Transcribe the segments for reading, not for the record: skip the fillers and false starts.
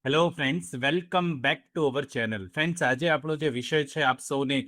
Hello friends, welcome back to our channel. Friends, આજે આપણો જે વિષય છે, આપ સૌને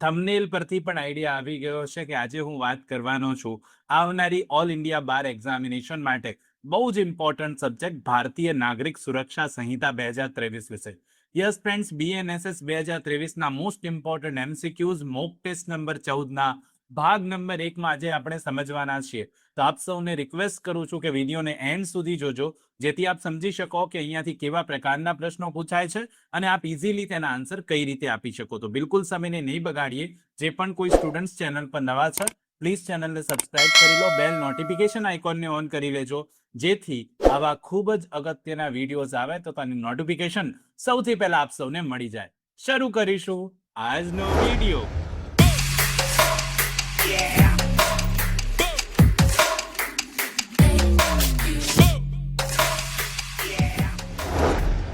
થંબનેલ પરથી પણ આઈડિયા આવી ગયો છે કે આજે હું વાત કરવાનો છું આવનારી ઓલ ઇન્ડિયા બાર એક્ઝામિનેશન માટે બહુ જ ઇમ્પોર્ટન્ટ સબ્જેક્ટ ભારતીય નાગરિક સુરક્ષા સંહિતા 2023 વિશે. યસ ફ્રેન્ડ્સ, બીએનએસએસ 2023ના most important MCQs mock test number 14ના ભાગ નંબર 1માં આજે આપણે સમજવાના છીએ. તો આપ સૌને રિક્વેસ્ટ કરું છું કે વિડીયોને એન્ડ સુધી જોજો, જેથી આપ સમજી શકો કે અહીંયાથી કેવા પ્રકારના પ્રશ્નો પૂછાય છે અને આપ ઇઝીલી તેના આન્સર કઈ રીતે આપી શકો. તો બિલકુલ સમયને નહીં બગાડીએ. જે પણ કોઈ સ્ટુડન્ટ્સ ચેનલ પર નવા છે, પ્લીઝ ચેનલને સબસ્ક્રાઇબ કરી લો, બેલ નોટિફિકેશન આઇકોનને ઓન કરી લેજો, જેથી આવા ખૂબ જ અગત્યના વિડીયોઝ આવે તો તેની નોટિફિકેશન સૌથી પહેલા આપ સૌને મળી જાય. શરૂ કરીશું આજનો વિડીયો.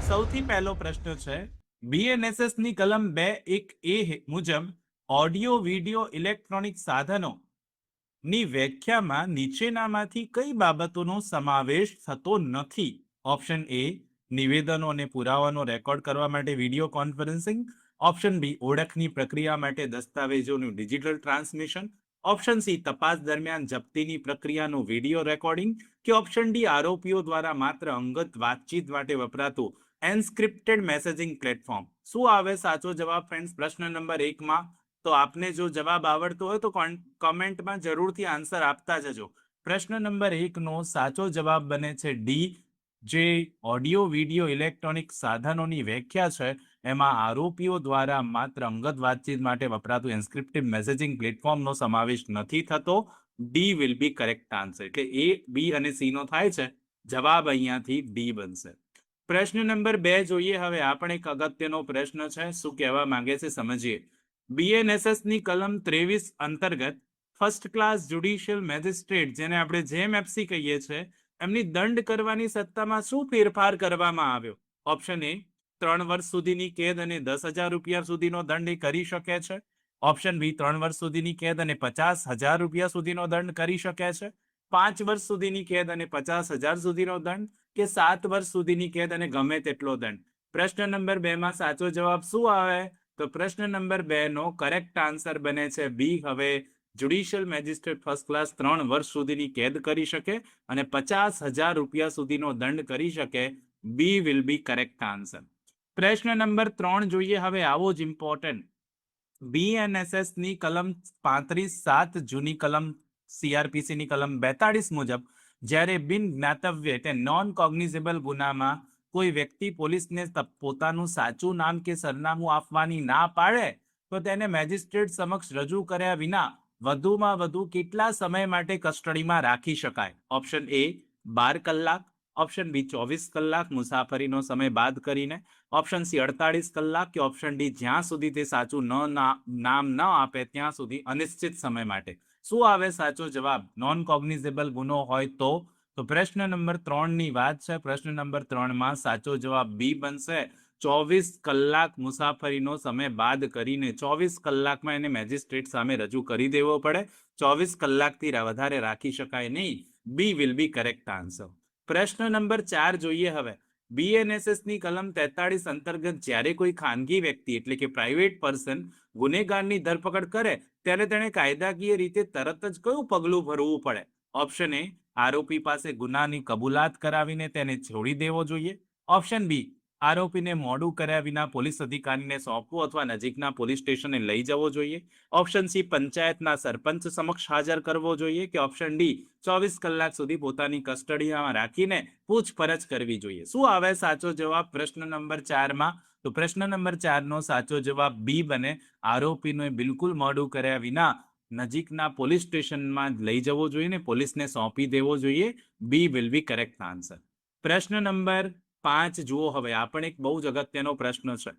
સૌથી પહેલો પ્રશ્ન છે, બીએનએસએસ ની કલમ 2(1)A મુજબ ઓડિયો વિડિયો ઇલેક્ટ્રોનિક સાધનો ની વ્યાખ્યામાં નીચેનામાંથી કઈ બાબતોનો સમાવેશ થતો નથી? ઓપ્શન એ, નિવેદનો અને પુરાવાનો રેકોર્ડ કરવા માટે વિડિયો કોન્ફરન્સિંગ. ઓપ્શન બી, ઓળખની પ્રક્રિયા માટે દસ્તાવેજોનું ડિજિટલ ટ્રાન્સમિશન. ઓપ્શન સી, તપાસ દરમિયાન જપ્તીની પ્રક્રિયાનું વિડિયો રેકોર્ડિંગ. કે ઓપ્શન ડી, આરોપીઓ દ્વારા માત્ર અંગત વાતચીત માટે વપરાતું એન્સ્ક્રિપ્ટેડ મેસેજિંગ પ્લેટફોર્મ. શું આવે સાચો જવાબ ફ્રેન્ડ્સ પ્રશ્ન નંબર 1માં? તો આપને જો જવાબ આવડતો હોય તો કોમેન્ટમાં જરૂરથી આન્સર આપતા જજો. પ્રશ્ન નંબર 1નો સાચો જવાબ બને છે ડી. જે ઓડિયો વિડિયો ઇલેક્ટ્રોનિક સાધનોની વ્યાખ્યા છે, એમાં આરોપીઓ દ્વારા માત્ર અંગત વાતચીત માટે વપરાતું એન્સ્ક્રિપ્ટેડ મેસેજિંગ પ્લેટફોર્મનો સમાવેશ નથી થતો. D will be correct answer. એટલે એ, બી અને સી નો થાય છે. જવાબ અહીંયાથી ડી બનશે. પ્રશ્ન નંબર 2 જોઈએ. હવે આપણે એક અગત્યનો પ્રશ્ન છે, શું કહેવા માંગે છે સમજીએ. બીએનએસએસ ની કલમ 23 અંતર્ગત ફર્સ્ટ ક્લાસ જ્યુડિશિયલ મેજિસ્ટ્રેટ, જેને આપણે જેએમએફસી કહીએ છીએ, એમની દંડ કરવાની સત્તામાં શું ફેરફાર કરવામાં આવ્યો? ઓપ્શન એ, 3 વર્ષ સુધીની કેદ અને 10,000 રૂપિયા સુધીનો દંડ કરી શકે છે. ઓપ્શન બી, 3 વર્ષ સુધીની કેદ અને 50,000 રૂપિયા સુધીનો દંડ કરી શકે છે. 5 વર્ષ સુધીની કેદ અને 50,000 સુધીનો દંડ, કે 7 વર્ષ સુધીની કેદ અને ગમે તેટલો દંડ. પ્રશ્ન નંબર 2માં સાચો જવાબ શું આવે? તો પ્રશ્ન નંબર 2નો કરેક્ટ આન્સર બને છે બી. હવે જ્યુડિશિયલ મેજિસ્ટ્રેટ ફર્સ્ટ ક્લાસ 3 વર્ષ સુધીની કેદ કરી શકે અને 50,000 રૂપિયા સુધીનો દંડ કરી શકે. બી વિલ બી કરેક્ટ આન્સર. પ્રશ્ન નંબર 3 જોઈએ. હવે આવો જ ઇમ્પોર્ટન્ટ. બીએનએસએસ ની કલમ 35(7) જૂની કલમ સીઆરપીસી ની કલમ 42 મુજબ જ્યારે બિન જ્ઞાતવ્ય એટલે નોન કોગ્નિઝેબલ ગુનામાં કોઈ વ્યક્તિ પોલીસને પોતાનું સાચું નામ કે સરનામું આપવાની ના પાડે તો તેને મેજિસ્ટ્રેટ સમક્ષ રજૂ કર્યા વિના વધુમાં વધુ કેટલા સમય માટે કસ્ટડીમાં રાખી શકાય? ઓપ્શન એ, 12 કલાક. ઓપ્શન બી, 24 કલાક મુસાફરીનો સમય બાદ કરીને. ઓપ્શન સી, 48 કલાક. કે ઓપ્શન ડી, જ્યાં સુધી તે સાચું નામ ન આપે ત્યાં સુધી અનિશ્ચિત સમય માટે. શું આવે સાચો જવાબ? નોન કોગ્નિઝેબલ ગુનો હોય તો પ્રશ્ન નંબર 3ની વાત છે. પ્રશ્ન નંબર 3માં સાચો જવાબ બી બનશે. 24 કલાક મુસાફરીનો સમય બાદ કરીને 24 કલાકમાં એને મેજિસ્ટ્રેટ સામે રજૂ કરી દેવો પડે. 24 કલાકથી વધારે રાખી શકાય નહીં. બી વિલ બી કરેક્ટ આન્સર. પ્રશ્ન નંબર 4 જોઈએ. હવે બીએનએસએસ ની કલમ 43 અંતર્ગત જ્યારે કોઈ ખાનગી વ્યક્તિ એટલે કે પ્રાઇવેટ પર્સન ગુનેગારની ધરપકડ કરે ત્યારે તેણે કાયદાકીય રીતે તરત જ કયું પગલું ભરવું પડે? ઓપ્શન એ, આરોપી પાસે ગુનાની કબૂલાત કરાવીને તેને છોડી દેવો જોઈએ. ઓપ્શન બી, આરોપીને મોડું કર્યા વિના પોલીસ અધિકારીને સોંપવું અથવા નજીકના પોલીસ સ્ટેશને લઈ જવો જોઈએ. ઓપ્શન સી, પંચાયતના સરપંચ સમક્ષ હાજર કરવો જોઈએ. કે ઓપ્શન ડી, 24 કલાક સુધી પોતાની કસ્ટડીમાં રાખીને પૂછપરછ કરવી જોઈએ. શું આવે સાચો જવાબ પ્રશ્ન નંબર 4માં? તો પ્રશ્ન નંબર 4નો સાચો જવાબ બી બને. આરોપીને બિલકુલ મોડું કર્યા વિના નજીકના પોલીસ સ્ટેશનમાં લઈ જવો જોઈએ ને પોલીસને સોંપી દેવો જોઈએ. બી વિલ બી કરેક્ટ આન્સર. પ્રશ્ન નંબર 5 જુઓ. હવે આપણે એક બહુ જ અગત્યનો પ્રશ્ન છે.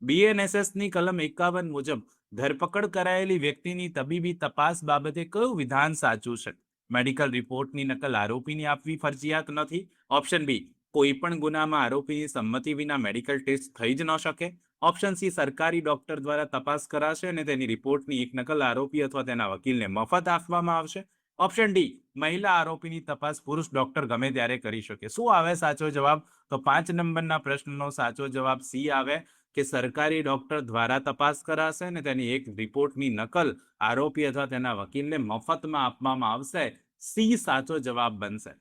બીએનએસએસ ની કલમ 51 મુજબ ધરપકડ કરાયેલી વ્યક્તિની તબીબી તપાસ બાબતે કયું વિધાન સાચું છે? મેડિકલ રિપોર્ટની નકલ આરોપીની આપવી ફરજિયાત નથી. ઓપ્શન બી, કોઈ પણ ગુનામાં આરોપીની સંમતિ વિના મેડિકલ ટેસ્ટ થઈ જ ન શકે. ઓપ્શન સી, સરકારી ડોક્ટર દ્વારા તપાસ કરાશે અને તેની રિપોર્ટની એક નકલ આરોપી અથવા તેના વકીલને મફત આપવામાં આવશે. ઓપ્શન ડી, મહિલા આરોપીની તપાસ પુરુષ ડોક્ટર ગમે ત્યારે કરી શકે. શું આવે સાચો જવાબ? તો 5 નંબરના પ્રશ્નનો સાચો જવાબ સી આવે કે સરકારી ડોક્ટર દ્વારા તપાસ કરાશે અને તેની એક રિપોર્ટની નકલ આરોપી અથવા તેના વકીલને મફતમાં આપવામાં આવશે. સી સાચો જવાબ બનશે.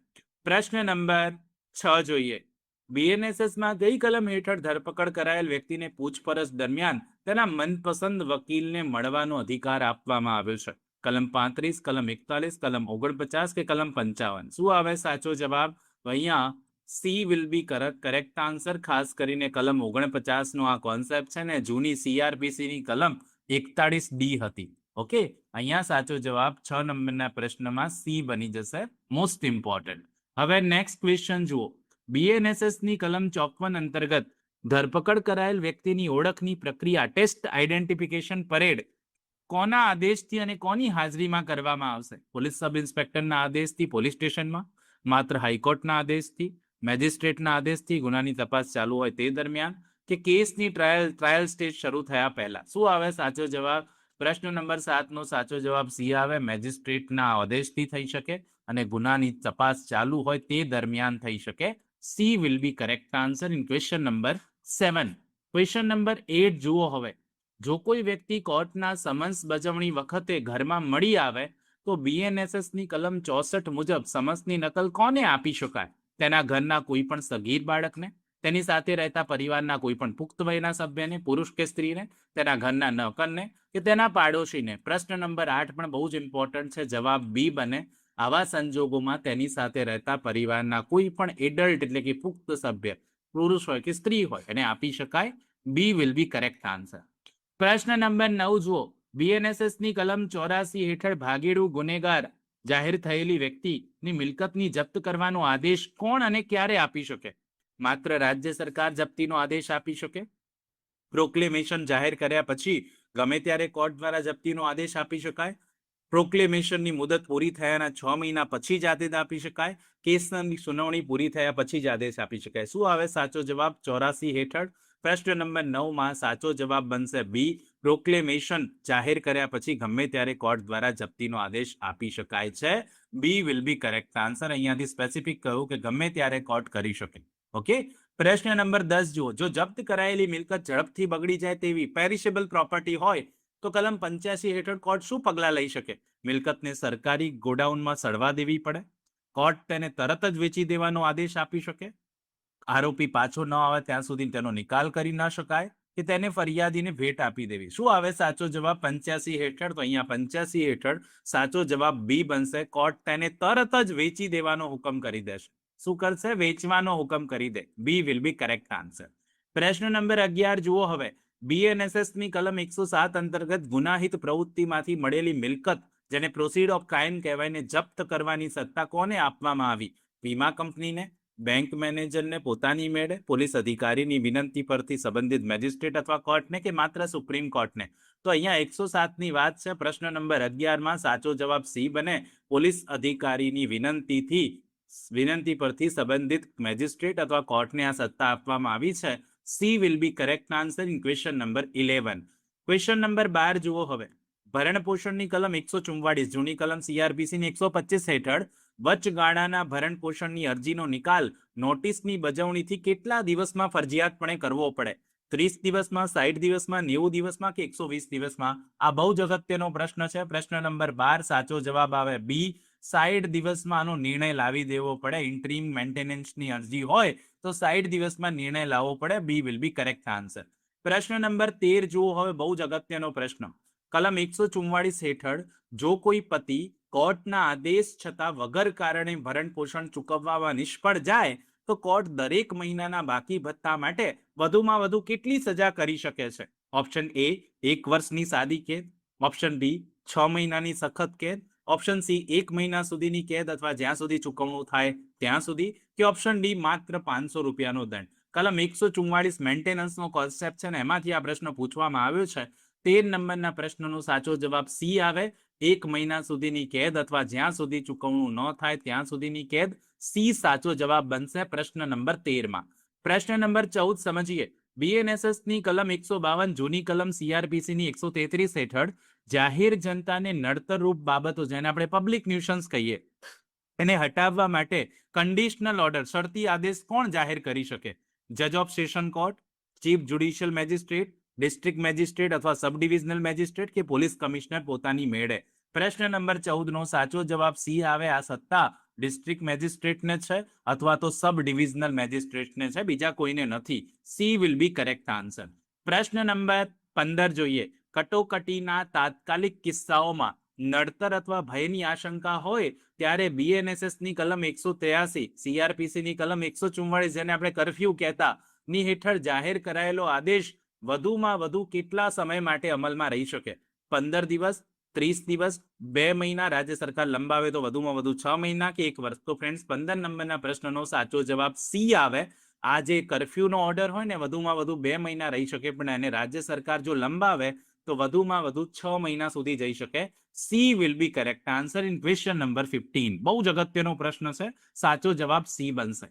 પ્રશ્ન નંબર 6 જોઈએ. બીએનએસએસમાં કઈ કલમ હેઠળ ધરપકડ કરાયેલ વ્યક્તિને પૂછપરછ દરમિયાન તેના મનપસંદ વકીલને મળવાનો અધિકાર આપવામાં આવ્યો છે? કલમ 35, કલમ 41, કલમ 49 કે કલમ 55? શું આવે સાચો જવાબ? તો અહીંયા she will be correct answer. ખાસ કરીને કલમ 49 નો આ કોન્સેપ્ટ છે ને જૂની સીઆરપીસી ની કલમ 41D હતી. ઓકે, અહીંયા સાચો જવાબ 6 નંબરના પ્રશ્નમાં સી બની જશે. Most important. હવે નેક્સ્ટ ક્વેશ્ચન જુઓ. બીએનએસએસ ની કલમ 54 અંતર્ગત ધરપકડ કરાયેલ વ્યક્તિની ઓળખની પ્રક્રિયા ટેસ્ટ આઈડેન્ટિફિકેશન પરેડ કોના આદેશથી અને કોની હાજરીમાં કરવામાં આવશે? પોલીસ સબ ઇન્સ્પેક્ટરના આદેશથી પોલીસ સ્ટેશનમાં, માત્ર હાઈકોર્ટના આદેશથી, મેજિસ્ટ્રેટના આદેશથી, ગુનાની તપાસ ચાલુ હોય તે દરમિયાન, કે કેસની ટ્રાયલ સ્ટેજ શરૂ થયા પહેલા? શું આવે સાચો જવાબ? પ્રશ્ન નંબર 7 નો સાચો જવાબ સી આવે. મેજિસ્ટ્રેટના આદેશથી થઈ શકે અને ગુનાની તપાસ ચાલુ હોય તે દરમિયાન થઈ શકે. She will be correct answer in question number 7. Question number 8 જુઓ. હવે જો કોઈ વ્યક્તિ કોર્ટના સમન્સ બજાવણી વખતે ઘરમાં મળી આવે તો બીએનએસએસની કલમ 64 મુજબ સમન્સની નકલ કોને આપી શકાય? તેના ઘરના કોઈ પણ સગીર બાળકને, તેની સાથે રહેતા પરિવારના કોઈ પણ પુખ્ત વયના સભ્યને, પુરુષ કે સ્ત્રીને, તેના ઘરના નોકરને કે તેના પાડોશીને? પ્રશ્ન નંબર 8 પણ બહુ જ ઇમ્પોર્ટન્ટ છે. જવાબ બી બને. આવા સંજોગોમાં તેની સાથે રહેતા પરિવારના કોઈ પણ એડલ્ટ એટલે કે પુખ્ત સભ્ય, પુરુષ હોય કે સ્ત્રી હોય, એને આપી શકાય. બી વિલ બી કરેક્ટ આન્સર. પ્રશ્ન નંબર 9 જુઓ. બીએનએસએસની કલમ 84 હેઠળ ભાગેડુ ગુનેગાર જાહેર થયેલી વ્યક્તિની મિલકતની જપ્ત કરવાનો આદેશ કોણ અને ક્યારે આપી શકે? માત્ર રાજ્ય સરકાર જપ્તીનો આદેશ આપી શકે? પ્રોક્લેમેશન જાહેર કર્યા પછી ગમે ત્યારે કોર્ટ દ્વારા જપ્તીનો આદેશ આપી શકાય? પ્રોક્લેમેશનની મુદત પૂરી થયાના 6 મહિના પછી જ આદેશ આપી શકાય? કેસની સુનાવણી પૂરી થયા પછી જ આદેશ આપી શકાય? શું આવે સાચો જવાબ 84 હેઠળ? પ્રશ્ન નંબર 9 માં સાચો જવાબ બનશે બી. પ્રોક્લેમેશન જાહેર કર્યા પછી ગમે ત્યારે કોર્ટ દ્વારા જપ્તીનો આદેશ આપી શકાય છે. બી વિલ બી કરેક્ટ આન્સર. અહીંયાથી સ્પેસિફિક કહ્યું કે ગમે ત્યારે કોર્ટ કરી શકે. ઓકે. પ્રશ્ન નંબર 10 જુઓ. જો જપ્ત કરાયેલી મિલકત ઝડપથી બગડી જાય તેવી પેરિશેબલ પ્રોપર્ટી હોય તો કલમ 85 હેઠળ કોર્ટ શું પગલાં લઈ શકે? મિલકતને સરકારી ગોડાઉનમાં સડવા દેવી પડે? કોર્ટ તેને તરત જ વેચી દેવાનો આદેશ આપી શકે? આરોપી પાછો ન આવે ત્યાં સુધી તેનો નિકાલ કરી ન શકાય? કે તેને ફરિયાદીને ભેટ આપી દેવી? શું આવે સાચો જવાબ 85 હેઠળ? તો અહીંયા 85 હેઠળ સાચો જવાબ બી બનશે. કોર્ટ તેને તરત જ વેચી દેવાનો હુકમ કરી દેશે. શું કરશે? વેચવાનો હુકમ કરી દે. B will be correct answer. પ્રશ્ન નંબર 11 જુઓ. હવે બીએનએસએસની કલમ 107 અંતર્ગત ગુનાહિત પ્રવૃત્તિમાંથી મળેલી મિલકત, જેને પ્રોસીડ ઓફ ક્રાઇમ કહેવાયને, જપ્ત કરવાની સત્તા કોને આપવામાં આવી? વીમા કંપનીને, બેંક મેનેજરને પોતાની મેળે, પોલીસ અધિકારીની વિનંતી પરથી સંબંધિત મેજિસ્ટ્રેટ અથવા કોર્ટને, કે માત્ર સુપ્રીમ કોર્ટને? તો અહીંયા 107 ની વાત છે. પ્રશ્ન નંબર 11 માં સાચો જવાબ સી બને. પોલીસ અધિકારીની વિનંતી પરથી સંબંધિત મેજિસ્ટ્રેટ અથવા કોર્ટને આ સત્તા આપવામાં આવી છે. She will be correct answer in question number 11. Question number 12 જુઓ. હવે ભરણ પોષણની કલમ 144, જૂની કલમ સીઆરપીસી ની 125 હેઠળ વચગાળાના ભરણ પોષણની અરજીનો નિકાલ નોટિસની બજવણીથી કેટલા દિવસમાં ફરજિયાતપણે કરવો પડે? 30 દિવસમાં, 60 દિવસમાં, 90 દિવસમાં કે 120 દિવસમાં? આ બહુ જ અગત્યનો પ્રશ્ન છે. પ્રશ્ન નંબર 12 સાચો જવાબ આવે બી. 60 દિવસમાં આનો નિર્ણય લાવી દેવો પડે. ઇન્ટરીમ મેન્ટેનન્સની અરજી હોય તો 60 દિવસમાં નિર્ણય લાવવો પડે. બી વિલ બી કરેક્ટ આન્સર. પ્રશ્ન નંબર 13 જુઓ. હવે બહુ જ અગત્યનો પ્રશ્ન. કલમ 144 હેઠળ જો કોઈ પતિ કોર્ટના આદેશ છતાં વગર કારણે ભરણ પોષણ ચૂકવવામાં નિષ્ફળ જાય તો કોર્ટ દરેક મહિનાના બાકી ભથ્થા માટે વધુમાં વધુ કેટલી સજા કરી શકે છે? ઓપ્શન એ 1 વર્ષની સાદી કેદ, ઓપ્શન બી 6 મહિનાની સખત કેદ, ઓપ્શન સી 1 મહિના સુધીની કેદ અથવા જ્યાં સુધી ચૂકવણું થાય ત્યાં સુધી, કે ઓપ્શન ડી માત્ર 500 રૂપિયાનો દંડ? કલમ 144 મેન્ટેનન્સનો કોન્સેપ્ટ છે ને, એમાંથી આ પ્રશ્ન પૂછવામાં આવ્યો છે. 13 નંબરના પ્રશ્નનો સાચો જવાબ સી આવે. 1 મહિના સુધીની કેદ અથવા જ્યાં સુધી ચૂકવણું ન થાય ત્યાં સુધીની કેદ. સી સાચો જવાબ બનશે પ્રશ્ન નંબર 13 માં. પ્રશ્ન નંબર 14 સમજીએ. BNSS ની કલમ 152 જૂની કલમ CRPC ની 133 હેઠળ જાહેર જનતાને નડતરરૂપ બાબતો જેને આપણે પબ્લિક ન્યુસન્સ કહીએ એને હટાવવા માટે કન્ડિશનલ ઓર્ડર શરતી આદેશ કોણ જાહેર કરી શકે? જજ of session court, chief judicial magistrate, district magistrate અથવા સબ ડિવિઝનલ મેજિસ્ટ્રેટ કે પોલીસ કમિશનર પોતાની મેળે? પ્રશ્ન નંબર 14 નો સાચો જવાબ સી આવે. આ સત્તા ડિસ્ટ્રિક્ટ મેજિસ્ટ્રેટને છે અથવા તો સબ ડિવિઝનલ મેજિસ્ટ્રેટને છે, બીજા કોઈને નથી. She will be correct answer. પ્રશ્ન નંબર 15 જોઈએ. કટોકટીના તાત્કાલિક કિસ્સાઓમાં નડતર અથવા ભયની આશંકા હોય ત્યારે BNSS ની કલમ 183, CRPC ની કલમ 144 જેને આપણે કરફ્યુ કહેતા ની હેઠળ જાહેર કરાયેલો આદેશ વધુમાં વધુ કેટલા સમય માટે અમલમાં રહી શકે? 15 દિવસ, 30 દિવસ, 2 મહિના, રાજ્ય સરકાર લંબાવે તો વધુમાં વધુ 6 મહિના કે 1 વર્ષ? તો ફ્રેન્ડ્સ 15 નંબરના પ્રશ્નનો સાચો જવાબ સી આવે. આ જે કરફ્યુનો ઓર્ડર હોય ને વધુમાં વધુ 2 મહિના રહી શકે, પણ એને રાજ્ય સરકાર જો લંબાવે તો વધુમાં વધુ 6 મહિના સુધી જઈ શકે. She will be correct answer in question number 15. બહુ જ અગત્યનો પ્રશ્ન છે, સાચો જવાબ સી બનશે.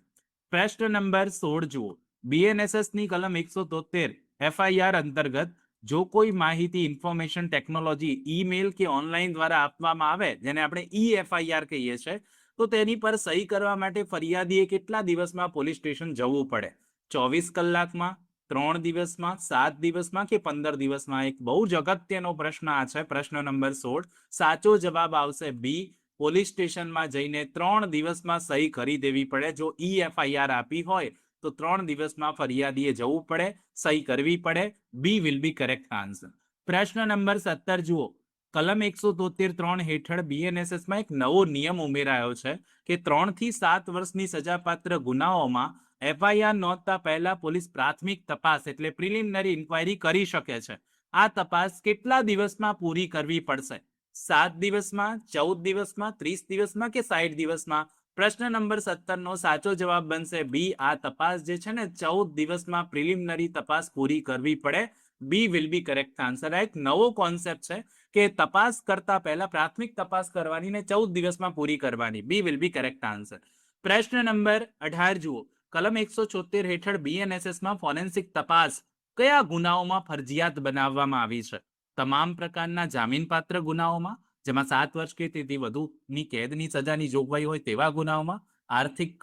પ્રશ્ન નંબર 16 જુઓ. BNSS ની કલમ 173 FIR અંતર્ગત જો કોઈ માહિતી ઇન્ફોર્મેશન ટેકનોલોજી ઈમેલ કે ઓનલાઈન દ્વારા આપવામાં આવે જેને આપણે EFIR કહીએ છીએ, તો તેની પર સહી કરવા માટે ફરિયાદીએ કેટલા દિવસમાં પોલીસ સ્ટેશન જવું પડે? 24 કલાકમાં, 3 દિવસમાં, 7 દિવસમાં કે 15 દિવસમાં? એક બહુ જ અગત્યનો પ્રશ્ન આ છે. પ્રશ્ન નંબર 16 સાચો જવાબ આવશે બી. પોલીસ સ્ટેશનમાં જઈને 3 દિવસમાં સહી કરી દેવી પડે. જો EFIR આપી હોય તો 3 દિવસમાં ફરિયાદીએ જવું પડે, સહી કરવી પડે. બી વિલ બી કરેક્ટ આન્સર. પ્રશ્ન નંબર 17 જુઓ. કલમ 173 હેઠળ BNSSમાં એક નવો નિયમ ઉમેરાયો છે કે 3 થી 7 વર્ષની સજાપાત્ર ગુનાઓમાં FIR નોંધતા પહેલા પોલીસ પ્રાથમિક તપાસ એટલે પ્રિલિમિનરી ઇન્ક્વાયરી કરી શકે છે. આ તપાસ કેટલા દિવસમાં પૂરી કરવી પડશે? 7 દિવસમાં, 14 દિવસમાં, 30 દિવસમાં કે 60 દિવસમાં? પ્રશ્ન નંબર 17 નો સાચો જવાબ બનશે બી. આ તપાસ જે છે ને 14 દિવસમાં પ્રિલિમિનરી તપાસ પૂરી કરવી પડે. બી વિલ બી કરેક્ટ આન્સર. આ એક નવો કોન્સેપ્ટ છે કે તપાસ કરતા પહેલા પ્રાથમિક તપાસ કરવાની ને 14 દિવસમાં પૂરી કરવાની. બી વિલ બી કરેક્ટ આન્સર. પ્રશ્ન નંબર 18 જુઓ. કલમ 174 હેઠળ BNSSમાં ફોરેન્સિક તપાસ કયા ગુનાઓમાં ફરજિયાત બનાવવામાં આવી છે? તમામ પ્રકારના જામીનપાત્ર ગુનાઓમાં, જેમાં 7 વર્ષ કે તેથી વધુની કેદની સજાની જોગવાઈ હોય તેવા ગુનાઓમાં, આર્થિક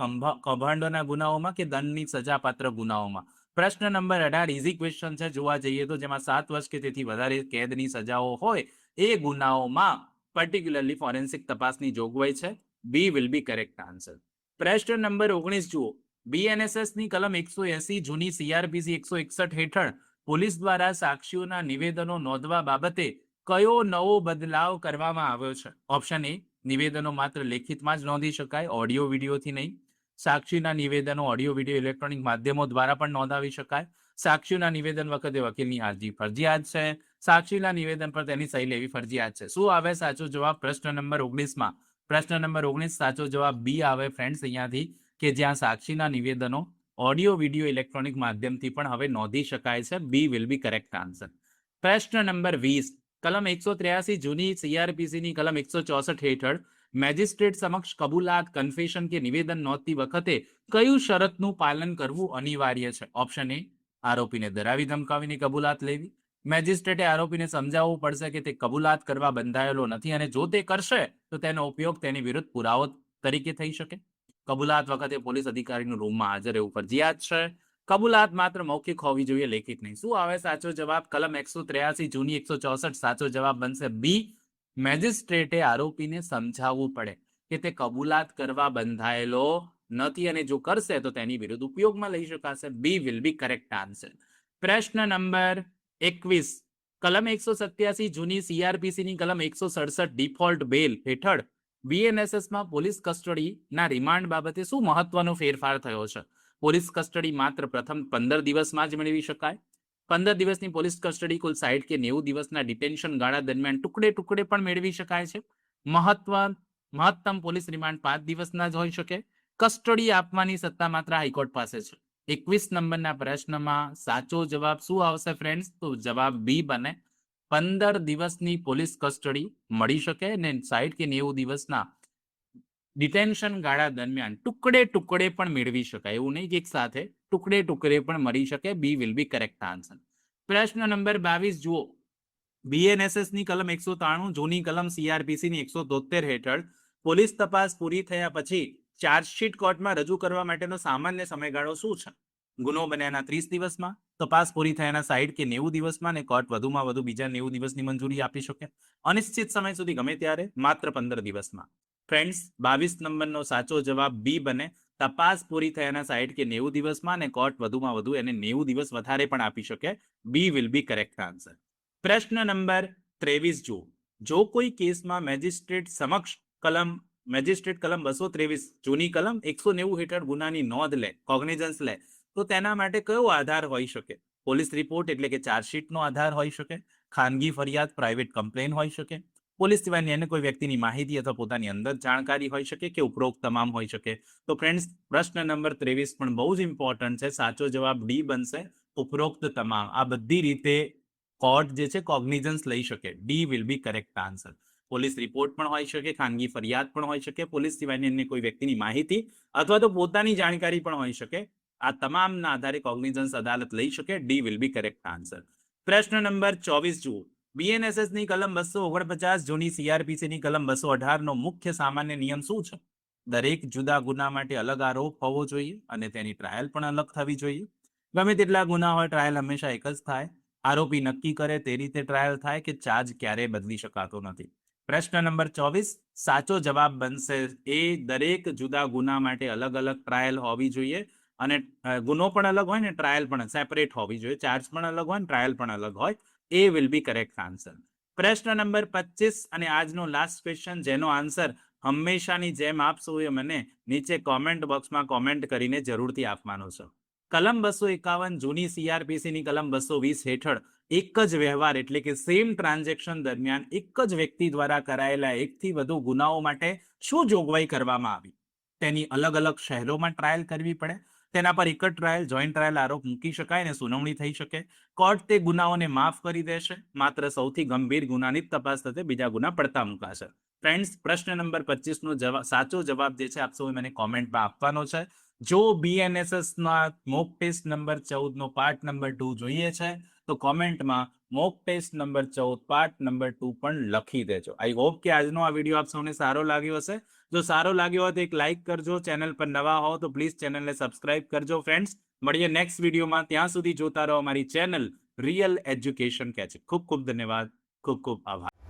કૌભાંડોના ગુનાઓમાં કે દંડની સજાપાત્ર ગુનાઓમાં? પ્રશ્ન નંબર 18 ઇઝી ક્વેશ્ચન છે જોવા જઈએ તો, જેમાં 7 વર્ષ કે તેથી વધારે કેદની સજાઓ હોય એ ગુનાઓમાં પર્ટિક્યુલરલી ફોરેન્સિક તપાસની જોગવાઈ છે. બી વિલ બી કરેક્ટ આન્સર. પ્રશ્ન નંબર 19 જુઓ. BNSS ની કલમ 180 જૂની CRPC 161 હેઠળ પોલીસ દ્વારા સાક્ષીઓના નિવેદનો નોંધવા બાબતે કયો નવો બદલાવ કરવામાં આવ્યો છે? ઓપ્શન એ, નિવેદનો માત્ર લેખિતમાં જ નોંધી શકાય, ઓડિયો વિડીયોથી નહીં. સાક્ષીના નિવેદનો ઓડિયો વિડીયો ઇલેક્ટ્રોનિક માધ્યમો દ્વારા પણ નોંધાવી શકાય. સાક્ષીના નિવેદન વખતે વકીલની હાજરી ફરજિયાત છે. સાક્ષીના નિવેદન પર તેની સહી લેવી ફરજિયાત છે. શું આવે સાચો જવાબ પ્રશ્ન નંબર 19માં? પ્રશ્ન નંબર 19 સાચો જવાબ બી આવે ફ્રેન્ડ્સ અહીંયાથી, કે જ્યાં સાક્ષીના નિવેદનો ઓડિયો વિડીયો ઇલેક્ટ્રોનિક માધ્યમથી પણ હવે નોંધી શકાય છે. બી વિલ બી કરેક્ટ આન્સર. પ્રશ્ન નંબર 20. કલમ 183 જૂની CRPC ની કલમ 164 હેઠળ મેજિસ્ટ્રેટ સમક્ષ કબૂલાત, કન્ફેશન કે નિવેદન નોંધતી વખતે કયું શરતનું પાલન કરવું અનિવાર્ય છે? ઓપ્શન એ, આરોપીને ડરાવી ધમકાવીને કબૂલાત લેવી. મેજિસ્ટ્રેટે આરોપીને સમજાવવું પડશે કે તે કબૂલાત કરવા બંધાયેલો નથી અને જો તે કરશે તો તેનો ઉપયોગ તેની વિરુદ્ધ પુરાવો તરીકે થઈ શકે. કબૂલાત વખતે પોલીસ અધિકારીનું રૂમમાં હાજર રહેવું ફરજિયાત છે. કબૂલાત માત્ર મૌખિક હોવી જોઈએ, લેખિત નહીં. શું આવે સાચો જવાબ? કલમ 183 જૂની 164 સાચો જવાબ બનશે બી. મેજિસ્ટ્રેટે આરોપીને સમજાવવું પડે કે તે કબૂલાત કરવા બંધાયેલો નથી અને જો કરશે તો તેની વિરુદ્ધ ઉપયોગમાં લઈ શકાશે. બી વિલ બી કરેક્ટ આન્સર. પ્રશ્ન નંબર 21. કલમ 187 જૂની CRPC ની કલમ 167 ડિફોલ્ટ બેલ હેઠળ BNSSમાં પોલીસ કસ્ટડીના રિમાન્ડ બાબતે શું મહત્વનો ફેરફાર થયો છે? પોલીસ કસ્ટડી માત્ર પ્રથમ 15 દિવસમાં જ મેળવી શકાય. 15 દિવસની પોલીસ કસ્ટડી કુલ 60 કે 90 દિવસના ડિટેન્શન ગાળા દરમિયાન ટુકડે ટુકડે પણ મેળવી શકાય છે. મહત્તમ પોલીસ રિમાન્ડ 5 દિવસના જ હોઈ શકે. કસ્ટડી આપવાની સત્તા માત્ર હાઈકોર્ટ પાસે છે. 21 નંબરના પ્રશ્નમાં સાચો જવાબ શું આવશે ફ્રેન્ડ્સ? તો જવાબ બી બને. 15 દિવસની પોલીસ કસ્ટડી મળી શકે ને 60 કે 90 દિવસના ડિટેન્શન ગાળા દરમિયાન ટુકડે ટુકડે પણ મેળવી શકાય. એવું નહીં કે એક સાથે ટુકડે ટુકડે પણ મળી શકે. બી વિલ બી કરેક્ટ આન્સર. પ્રશ્ન નંબર 22 જુઓ. બીએનએસએસ ની કલમ 193 જૂની કલમ સીઆરપીસી ની 173 હેઠળ પોલીસ તપાસ પૂરી થયા પછી ચાર્જશીટ કોર્ટમાં રજૂ કરવા માટેનો સામાન્ય સમયગાળો શું છે? ગુનો બન્યાના 30 દિવસમાં, તપાસ પૂરી થયાના 60 કે 90 દિવસમાં, ને કોર્ટ વધુમાં વધુ બીજા 90 દિવસની મંજૂરી આપી શકે. અનિશ્ચિત સમય સુધી ગમે ત્યારે, માત્ર 15 દિવસમાં. ફ્રેન્ડ્સ, 22 નંબરનો સાચો જવાબ બી બને. તપાસ પૂરી થયાના 60 કે 90 દિવસમાં, ને કોર્ટ વધુમાં વધુ એને 90 દિવસ વધારે પણ આપી શકે. બી વિલ બી કરેક્ટ આન્સર. પ્રશ્ન નંબર 23 જુઓ. જો કોઈ કેસમાં મેજિસ્ટ્રેટ સમક્ષ મેજિસ્ટ્રેટ કલમ 223 જૂની કલમ 190 હેઠળ ગુનાની નોંધ લે, કોગ્નિઝન્સ લે, તો તેના માટે કયો આધાર હોઈ શકે? પોલીસ રિપોર્ટ એટલે કે ચાર્જશીટનો આધાર હોઈ શકે, ખાનગી ફરિયાદ પ્રાઇવેટ કમ્પ્લેન હોઈ શકે, પોલીસ સિવાયની અન્ય કોઈ વ્યક્તિની માહિતી અથવા પોતાની અંદર જાણકારી હોઈ શકે, કે ઉપરોક્ત તમામ હોઈ શકે. તો ફ્રેન્ડ્સ, પ્રશ્ન નંબર 23 પણ બહુ જ ઇમ્પોર્ટન્ટ છે. સાચો જવાબ ડી બનશે, ઉપરોક્ત તમામ. આ બધી રીતે કોર્ટ જે છે કોગ્નિઝન્સ લઈ શકે. D will be correct answer. Police report પણ હોઈ શકે, ખાનગી ફરિયાદ પણ હોઈ શકે, પોલીસ સિવાયની અન્ય કોઈ વ્યક્તિની માહિતી અથવા તો પોતાની જાણકારી પણ હોઈ શકે. આ તમામના આધારે કોગ્નિઝન્સ અદાલત લઈ શકે. D will be correct answer. પ્રશ્ન નંબર 24 જુઓ. બીએનએસએસ ની કલમ 249 જૂની સીઆરપીસી ની કલમ 218 નો મુખ્ય સામાન્ય નિયમ શું છે? દરેક જુદા ગુના માટે અલગ આરોપ હોવો જોઈએ અને તેની ટ્રાયલ પણ અલગ થવી જોઈએ. ગમે તેટલા ગુના હોય, ટ્રાયલ હંમેશા એક જ થાય. આરોપી નક્કી કરે તે રીતે ટ્રાયલ થાય કે ચાર્જ ક્યારેય બદલી શકાતો નથી. પ્રશ્ન નંબર 24 સાચો જવાબ બનશે એ. દરેક જુદા ગુના માટે અલગ અલગ ટ્રાયલ હોવી જોઈએ અને ગુનો પણ અલગ હોય ને ટ્રાયલ પણ સેપરેટ હોવી જોઈએ. ચાર્જ પણ અલગ હોય, ટ્રાયલ પણ અલગ હોય. એ વિલ બી કરેક્ટ આન્સર. પ્રશ્ન નંબર 25 અને આજનો લાસ્ટ ક્વેશ્ચન, જેનો આન્સર હંમેશાની જેમ આપશો એ મને નીચે કોમેન્ટ બોક્સમાં કોમેન્ટ કરીને જરૂરથી આપવાનો છે. કલમ 251 જૂની સીઆરપીસી ની કલમ 220 હેઠળ એક જ વ્યવહાર એટલે કે સેમ ટ્રાન્ઝેક્શન દરમિયાન એક જ વ્યક્તિ દ્વારા કરાયેલા એકથી વધુ ગુનાઓ માટે શું જોગવાઈ કરવામાં આવી? તેની અલગ અલગ શહેરોમાં ટ્રાયલ કરવી પડે, તેના પર એક જ ટ્રાયલ, જોઈન્ટ ટ્રાયલ આરોપ મૂકી શકાય અને સુનાવણી થઈ શકે. કોર્ટ તે ગુનાઓને માફ કરી દેશે. માત્ર સૌથી ગંભીર ગુનાની જ તપાસ થશે, બીજા ગુના પડતા મુકાશે. ફ્રેન્ડ્સ, પ્રશ્ન નંબર 25 નો સાચો જવાબ જે છે આપ સૌએ મને કોમેન્ટમાં આપવાનો છે. જો બીએનએસએસ ના મોક ટેસ્ટ નંબર 14 નો પાર્ટ નંબર 2 જોઈએ છે તો કોમેન્ટમાં mock test number 14 part number 2 પણ લખી દેજો. આઈ હોપ કે આજનો આ વિડીયો આપ સૌને સારો લાગ્યો હશે. જો સારો લાગ્યો હોય તો એક લાઇક કરજો. ચેનલ પર નવા હો તો પ્લીઝ ચેનલને સબસ્ક્રાઇબ કરજો. ફ્રેન્ડ્સ, મળીએ નેક્સ્ટ વિડીયોમાં. ત્યાં સુધી જોતા રહો અમારી ચેનલ રિયલ એજ્યુકેશન કેચ. ખૂબ ખૂબ ધન્યવાદ. ખૂબ ખૂબ આભાર.